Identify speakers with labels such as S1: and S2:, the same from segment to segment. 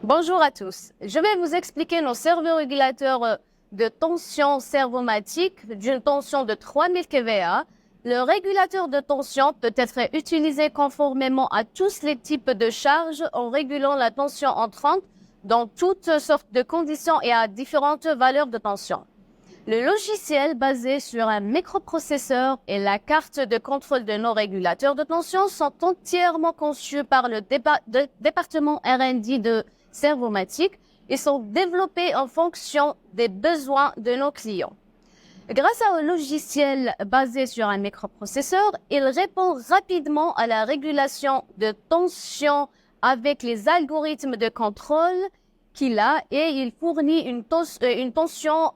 S1: Bonjour à tous. Je vais vous expliquer nos servorégulateurs de tension servomatique d'une tension de 3000 kVA. Le régulateur de tension peut être utilisé conformément à tous les types de charges en régulant la tension entrante dans toutes sortes de conditions et à différentes valeurs de tension. Le logiciel basé sur un microprocesseur et la carte de contrôle de nos régulateurs de tension sont entièrement conçus par le département R&D de servomatique et sont développés en fonction des besoins de nos clients. Grâce au logiciel basé sur un microprocesseur, il répond rapidement à la régulation de tension avec les algorithmes de contrôle qu'il a et il fournit une tension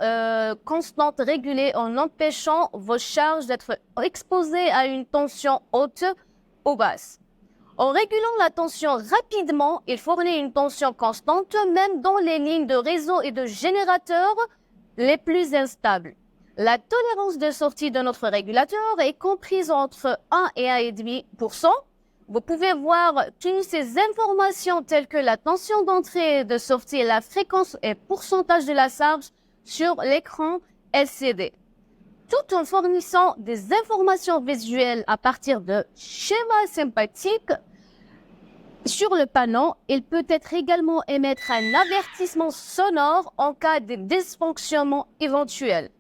S1: constante régulée en empêchant vos charges d'être exposées à une tension haute ou basse. En régulant la tension rapidement, il fournit une tension constante même dans les lignes de réseau et de générateurs les plus instables. La tolérance de sortie de notre régulateur est comprise entre 1 et 1,5%. Vous pouvez voir toutes ces informations telles que la tension d'entrée et de sortie, la fréquence et pourcentage de la charge sur l'écran LCD. Tout en fournissant des informations visuelles à partir de schémas sympathiques sur le panneau, il peut être également émettre un avertissement sonore en cas de dysfonctionnement éventuel.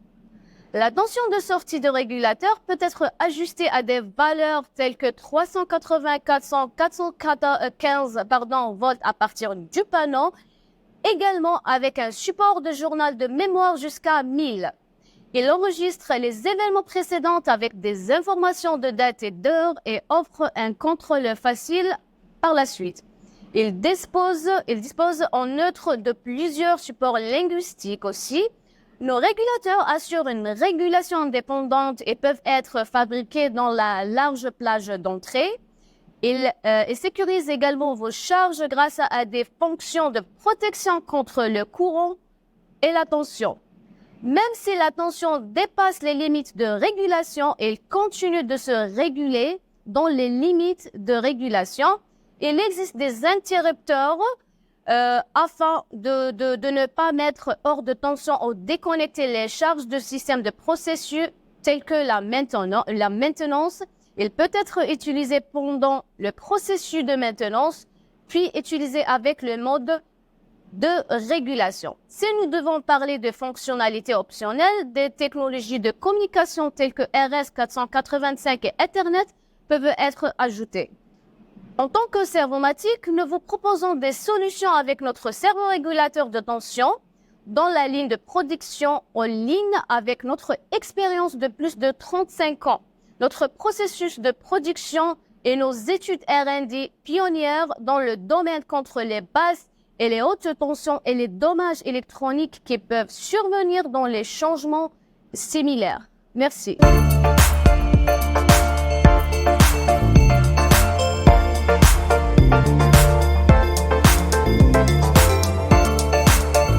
S1: La tension de sortie de régulateur peut être ajustée à des valeurs telles que 380, 400, 415 volts à partir du panneau, également avec un support de journal de mémoire jusqu'à 1000. Il enregistre les événements précédents avec des informations de date et d'heure et offre un contrôle facile par la suite. Il dispose en neutre de plusieurs supports linguistiques aussi. Nos régulateurs assurent une régulation indépendante et peuvent être fabriqués dans la large plage d'entrée. Ils sécurisent également vos charges grâce à des fonctions de protection contre le courant et la tension. Même si la tension dépasse les limites de régulation, il continue de se réguler dans les limites de régulation. Il existe des interrupteurs afin de ne pas mettre hors de tension ou déconnecter les charges de système de processus tels que la maintenance. Il peut être utilisé pendant le processus de maintenance, puis utilisé avec le mode de régulation. Si nous devons parler de fonctionnalités optionnelles, des technologies de communication telles que RS485 et Ethernet peuvent être ajoutées. En tant que servomatique, nous vous proposons des solutions avec notre servorégulateur de tension dans la ligne de production en ligne avec notre expérience de plus de 35 ans, notre processus de production et nos études R&D pionnières dans le domaine contre les basses et les hautes tensions et les dommages électroniques qui peuvent survenir dans les changements similaires. Merci.